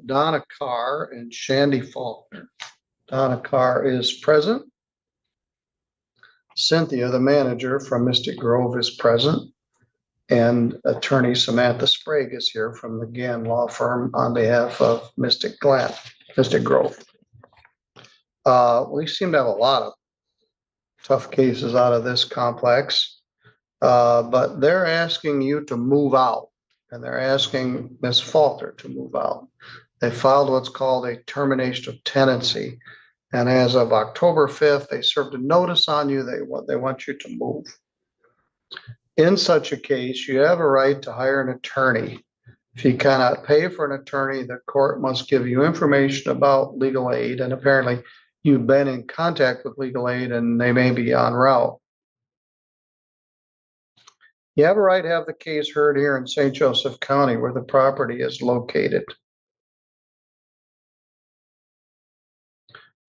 Donna Carr and Shandy Faulkner. Donna Carr is present. Cynthia, the manager from Mystic Grove, is present. And attorney Samantha Sprague is here from the Gann Law Firm on behalf of Mystic Grove. We seem to have a lot of tough cases out of this complex, but they're asking you to move out, and they're asking Ms. Faulkner to move out. They filed what's called a termination of tenancy, and as of October 5th, they served a notice on you. They want you to move. In such a case, you have a right to hire an attorney. If you cannot pay for an attorney, the court must give you information about legal aid, and apparently you've been in contact with legal aid and they may be en route. You have a right to have the case heard here in St. Joseph County where the property is located.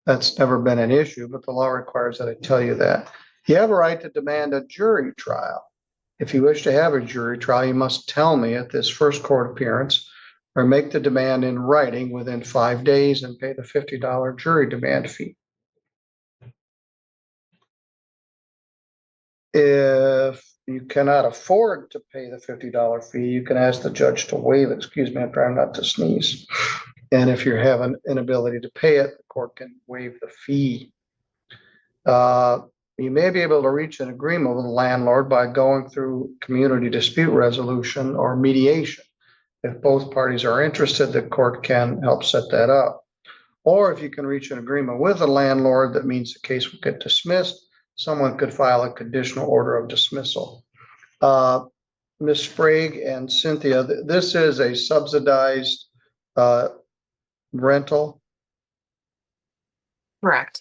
That's never been an issue, but the law requires that I tell you that. You have a right to demand a jury trial. If you wish to have a jury trial, you must tell me at this first court appearance or make the demand in writing within 5 days and pay the $50 jury demand fee. If you cannot afford to pay the $50 fee, you can ask the judge to waive it. Excuse me, I'm trying not to sneeze. And if you have an inability to pay it, the court can waive the fee. You may be able to reach an agreement with the landlord by going through community dispute resolution or mediation. If both parties are interested, the court can help set that up. Or if you can reach an agreement with the landlord, that means the case will get dismissed. Someone could file a conditional order of dismissal. Ms. Sprague and Cynthia, this is a subsidized rental. Correct.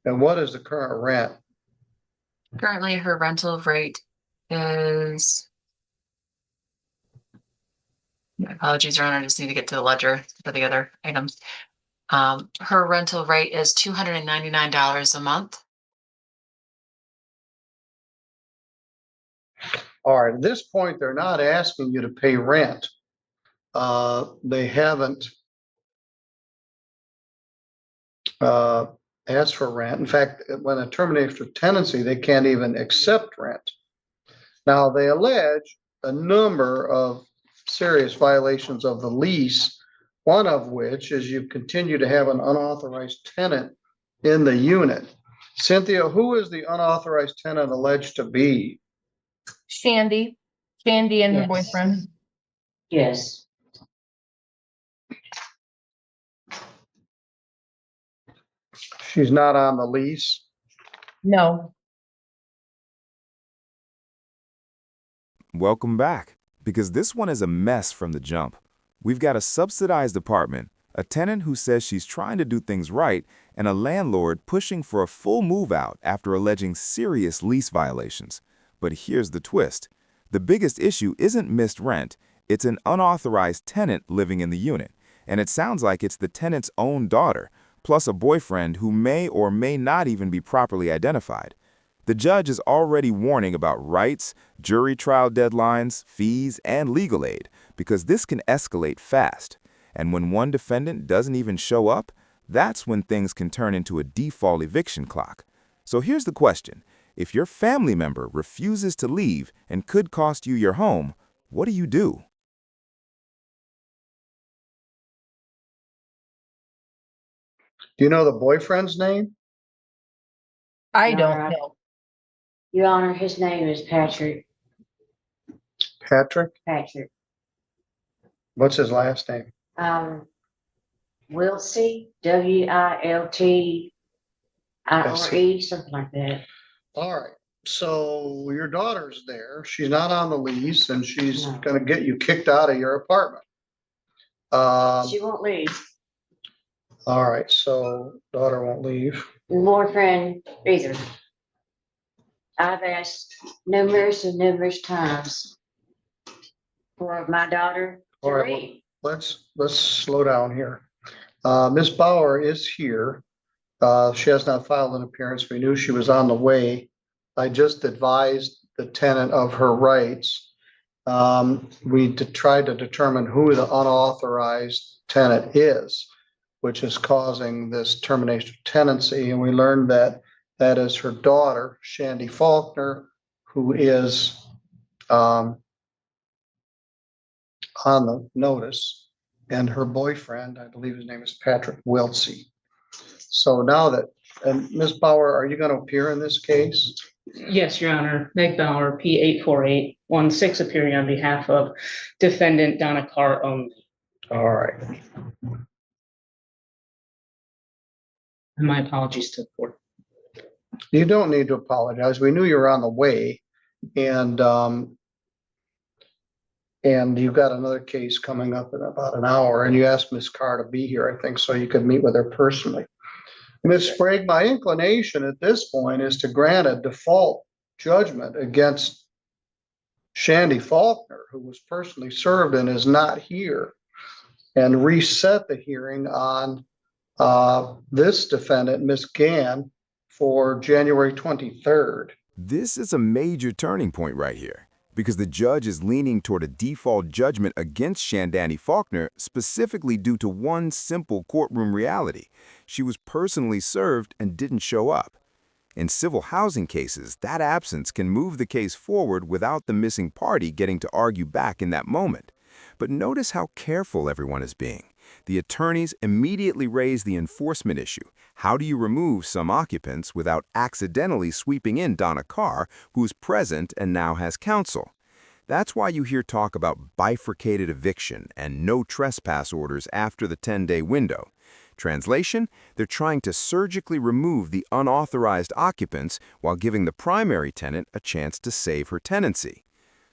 And what is the current rent? Currently, her rental rate is, my apologies, Your Honor, I just need to get to the ledger for the other items. Her rental rate is $299 a month. All right, at this point, they're not asking you to pay rent. They haven't asked for rent. In fact, when a termination of tenancy, they can't even accept rent. Now, they allege a number of serious violations of the lease, one of which is you continue to have an unauthorized tenant in the unit. Cynthia, who is the unauthorized tenant alleged to be? Shandy and her boyfriend. Yes. She's not on the lease? No. Welcome back, because this one is a mess from the jump. We've got a subsidized apartment, a tenant who says she's trying to do things right, and a landlord pushing for a full move out after alleging serious lease violations. But here's the twist. The biggest issue isn't missed rent, it's an unauthorized tenant living in the unit, and it sounds like it's the tenant's own daughter, plus a boyfriend who may or may not even be properly identified. The judge is already warning about rights, jury trial deadlines, fees, and legal aid, because this can escalate fast. And when one defendant doesn't even show up, that's when things can turn into a default eviction clock. So here's the question. If your family member refuses to leave and could cost you your home, what do you do? Do you know the boyfriend's name? I don't know. Your Honor, his name is Patrick. Patrick? Patrick. What's his last name? Wiltsey, Wiltire, something like that. All right. So your daughter's there. She's not on the lease, and she's No. going to get you kicked out of your apartment. She won't leave. All right. So daughter won't leave. Boyfriend either. I've asked numerous and numerous times for my daughter to All right, leave. Let's slow down here. Ms. Bauer is here. She has not filed an appearance. We knew she was on the way. I just advised the tenant of her rights. we tried to determine who the unauthorized tenant is, which is causing this termination of tenancy. And we learned that that is her daughter, Shandy Faulkner, who is on the notice, and her boyfriend, I believe his name is Patrick Wiltsey. So now that, and Ms. Bauer, are you going to appear in this case? Yes, Your Honor. Meg Bauer, P84816, appearing on behalf of defendant Donna Carr only. All right. And my apologies to the court. You don't need to apologize. We knew you were on the way, and you've got another case coming up in about an hour, and you asked Ms. Carr to be here, I think, so you could meet with her personally. Ms. Sprague, my inclination at this point is to grant a default judgment against Shandy Faulkner, who was personally served and is not here, and reset the hearing on this defendant, Ms. Gann, for January 23rd. This is a major turning point right here, because the judge is leaning toward a default judgment against Shandani Faulkner specifically due to one simple courtroom reality. She was personally served and didn't show up. In civil housing cases, that absence can move the case forward without the missing party getting to argue back in that moment. But notice how careful everyone is being. The attorneys immediately raise the enforcement issue. How do you remove some occupants without accidentally sweeping in Donna Carr, who's present and now has counsel? That's why you hear talk about bifurcated eviction and no trespass orders after the 10-day window. Translation, they're trying to surgically remove the unauthorized occupants while giving the primary tenant a chance to save her tenancy.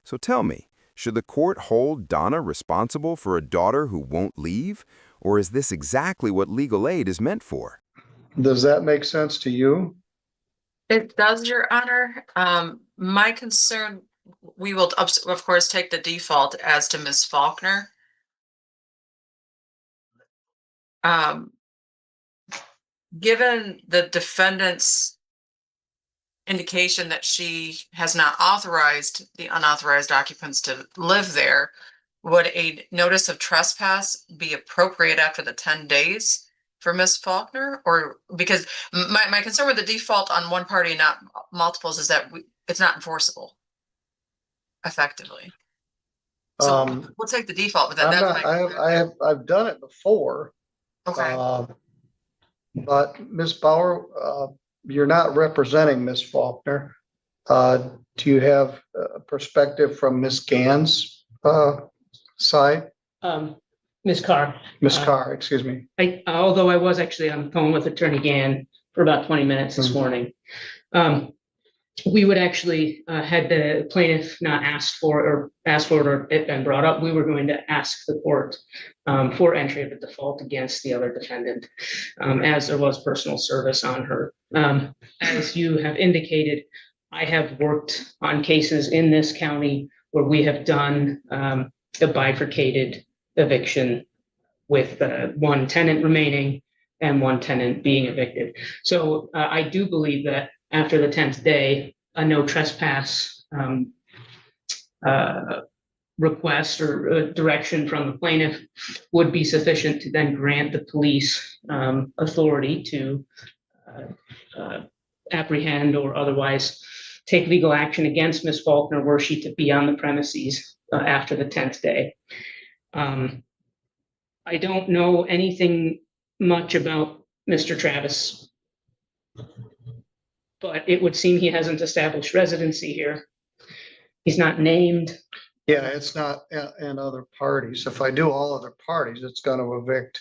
So tell me, should the court hold Donna responsible for a daughter who won't leave? Or is this exactly what legal aid is meant for? Does that make sense to you? It does, Your Honor. My concern, we will of course take the default as to Ms. Faulkner. Given the defendant's indication that she has not authorized the unauthorized occupants to live there, would a notice of trespass be appropriate after the 10 days for Ms. Faulkner? Or because my concern with the default on one party, not multiples, is that it's not enforceable effectively. So we'll take the default, but I've done it before. Okay. But Ms. Bauer, you're not representing Ms. Faulkner. Do you have a perspective from Ms. Gann's side? Ms. Carr. Ms. Carr, excuse me. Although I was actually on the phone with Attorney Gann for about 20 minutes this morning. We would actually, had the plaintiff not asked for it or it been brought up, we were going to ask the court for entry of a default against the other defendant, as there was personal service on her. As you have indicated, I have worked on cases in this county where we have done a bifurcated eviction with one tenant remaining and one tenant being evicted. So I do believe that after the 10th day, a no trespass request or direction from the plaintiff would be sufficient to then grant the police authority to apprehend or otherwise take legal action against Ms. Faulkner were she to be on the premises after the 10th day. I don't know anything much about Mr. Travis, but it would seem he hasn't established residency here. He's not named. Yeah, it's not in other parties. If I do all other parties, it's going to evict.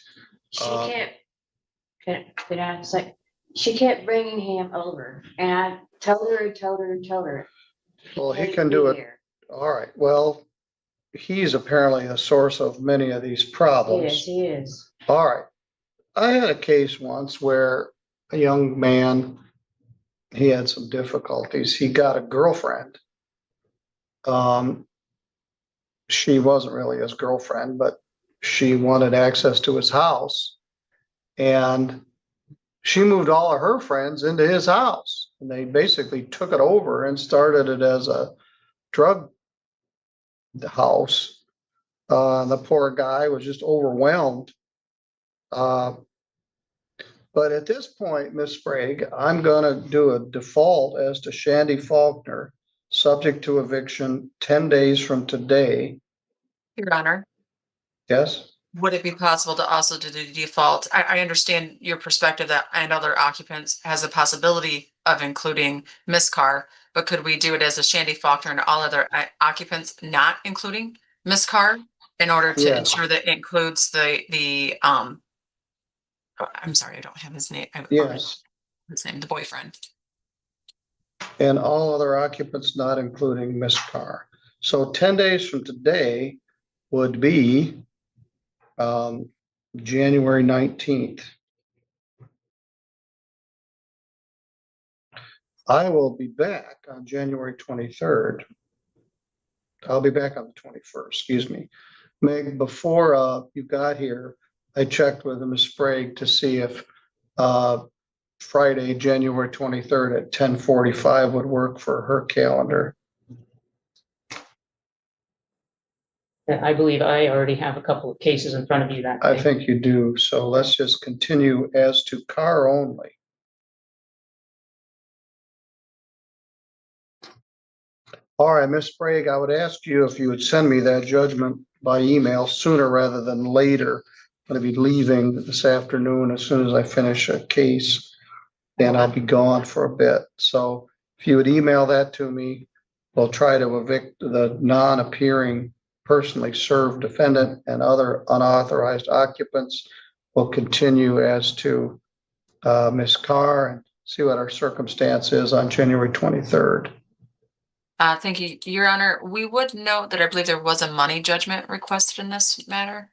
Can I say, she kept bringing him over, and I told her. Well, he can do it. All right. Well, he's apparently the source of many of these problems. Yes, he is. All right. I had a case once where a young man, he had some difficulties. He got a girlfriend. She wasn't really his girlfriend, but she wanted access to his house. And she moved all of her friends into his house. And they basically took it over and started it as a drug the house. The poor guy was just overwhelmed. But at this point, Ms. Sprague, I'm gonna do a default as to Shandy Faulkner, subject to eviction 10 days from today. Your Honor, Yes? would it be possible to also do the default? I understand your perspective that and other occupants has a possibility of including Miss Carr, but could we do it as a Shandy Faulkner and all other occupants, not including Miss Carr, in order to Yes. ensure that it includes I'm sorry, I don't have his name. Yes. His name, the boyfriend. And all other occupants, not including Miss Carr. So 10 days from today would be January 19th. I will be back on January 23rd. I'll be back on the 21st, excuse me. Meg, before you got here, I checked with Ms. Sprague to see if Friday, January 23rd at 10:45 would work for her calendar. I believe I already have a couple of cases in front of you that I day. think you do. So let's just continue as to Carr only. All right, Ms. Sprague, I would ask you if you would send me that judgment by email sooner rather than later. I'm going to be leaving this afternoon as soon as I finish a case, and I'll be gone for a bit. So if you would email that to me, we'll try to evict the non-appearing personally served defendant and other unauthorized occupants. We'll continue as to Ms. Carr and see what our circumstance is on January 23rd. Thank you, Your Honor. We would note that I believe there was a money judgment requested in this matter.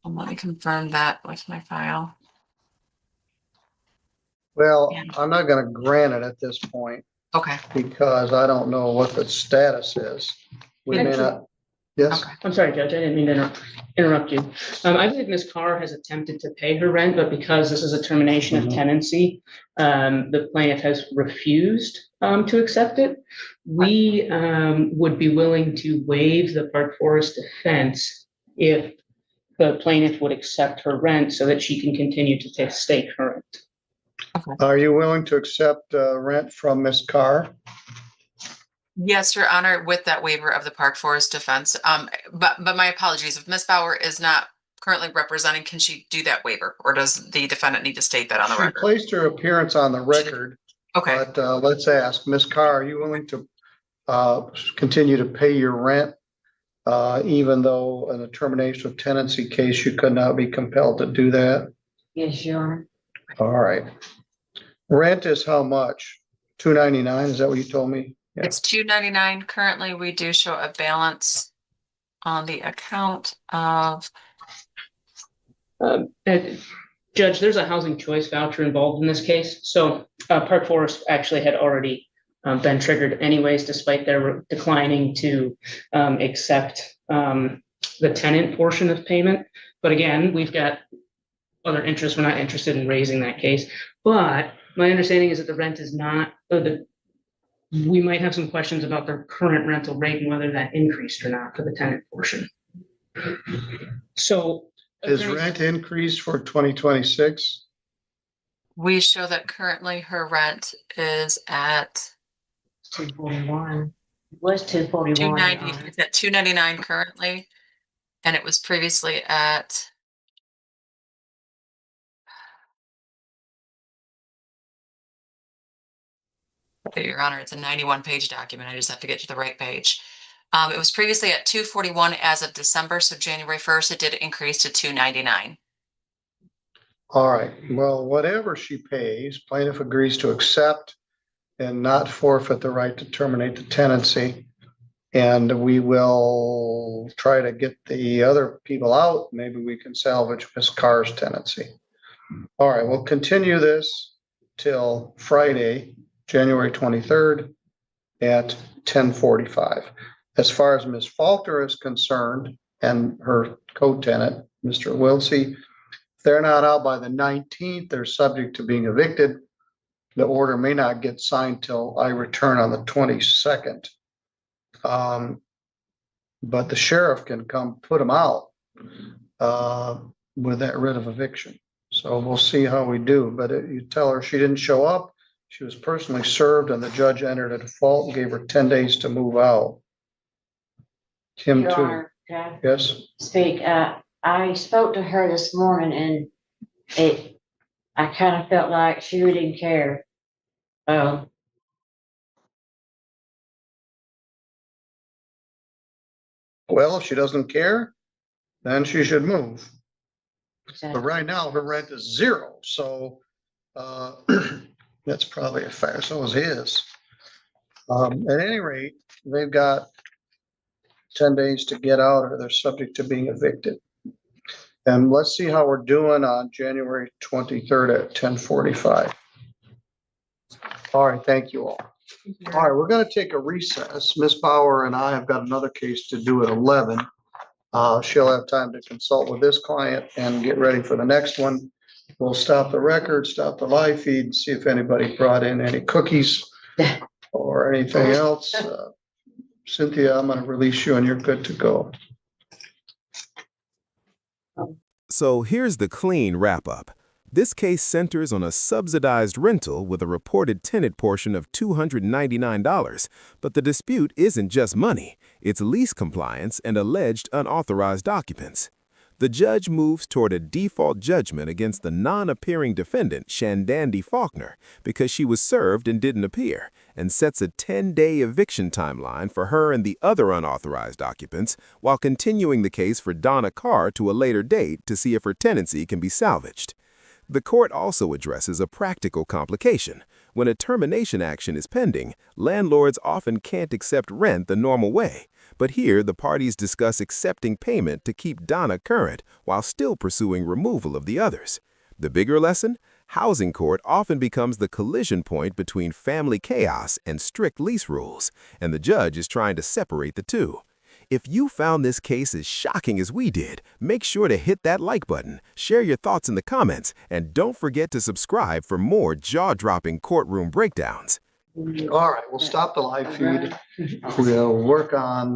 Let me confirm that with my file. Well, Yeah. I'm not going to grant it at this point Okay, because I don't know what the status is. We may not, yes, okay. I'm sorry, Judge, I didn't mean to interrupt you. I believe Ms. Carr has attempted to pay her rent, but because this is a termination of Mhm. tenancy, the plaintiff has refused to accept it. We would be willing to waive the Park Forest defense if the plaintiff would accept her rent so that she can continue to stay current. are you willing to accept rent from Ms. Carr? Yes, Your Honor, with that waiver of the Park Forest defense. But my apologies, if Ms. Bauer is not currently representing, can she do that waiver, or does the defendant need to state that on the She record? placed her appearance on the record, Okay, but let's ask, Ms. Carr, are you willing to continue to pay your rent even though in a termination of tenancy case, you could not be compelled to do that? Yes, Your Honor. All right. Rent is how much? $2.99, is that what you told me? Yeah. it's $2.99. Currently, we do show a balance on the account of, Judge, there's a housing choice voucher involved in this case. So Park Forest actually had already been triggered anyways, despite their declining to accept the tenant portion of payment. But again, we've got other interests. We're not interested in raising that case. But my understanding is that the rent is not, we might have some questions about their current rental rate and whether that increased or not for the tenant portion. So Is rent increased for 2026? we show that currently her rent is at 241. It was 241. $2.90. It's at $2.99 currently, and it was previously at. Your Honor, it's a 91-page document. I just have to get to the right page. It was previously at $241 as of December, so January 1st, it did increase to $299. All right, well, whatever she pays, plaintiff agrees to accept and not forfeit the right to terminate the tenancy. And we will try to get the other people out. Maybe we can salvage Ms. Carr's tenancy. All right, we'll continue this till Friday, January 23rd at 10:45. As far as Ms. Falter is concerned and her co-tenant, Mr. Wiltsey, if they're not out by the 19th, they're subject to being evicted. The order may not get signed till I return on the 22nd. But the sheriff can come put them out with that writ of eviction. So we'll see how we do, but you tell her she didn't show up. She was personally served and the judge entered a default and gave her 10 days to move out. Him Your too. Honor, can I Yes. speak? I spoke to her this morning and I kind of felt like she really didn't care. Well, if she doesn't care, then she should move. So- But right now her rent is 0. So that's probably a fair. So is his. At any rate, they've got 10 days to get out or they're subject to being evicted. And let's see how we're doing on January 23rd at 10:45. All right, thank you all. All right, we're gonna take a recess. Ms. Bauer and I have got another case to do at 11. She'll have time to consult with this client and get ready for the next one. We'll stop the record, stop the live feed, and see if anybody brought in any cookies or anything else. Cynthia, I'm gonna release you and you're good to go. So here's the clean wrap-up. This case centers on a subsidized rental with a reported tenant portion of $299, but the dispute isn't just money, it's lease compliance and alleged unauthorized occupants. The judge moves toward a default judgment against the non-appearing defendant, Shandandi Faulkner, because she was served and didn't appear, and sets a 10-day eviction timeline for her and the other unauthorized occupants, while continuing the case for Donna Carr to a later date to see if her tenancy can be salvaged. The court also addresses a practical complication. When a termination action is pending, landlords often can't accept rent the normal way. But here, the parties discuss accepting payment to keep Donna current while still pursuing removal of the others. The bigger lesson? Housing court often becomes the collision point between family chaos and strict lease rules, and the judge is trying to separate the two. If you found this case as shocking as we did, make sure to hit that like button, share your thoughts in the comments, and don't forget to subscribe for more jaw-dropping courtroom breakdowns. All right, we'll stop the live feed. We'll work on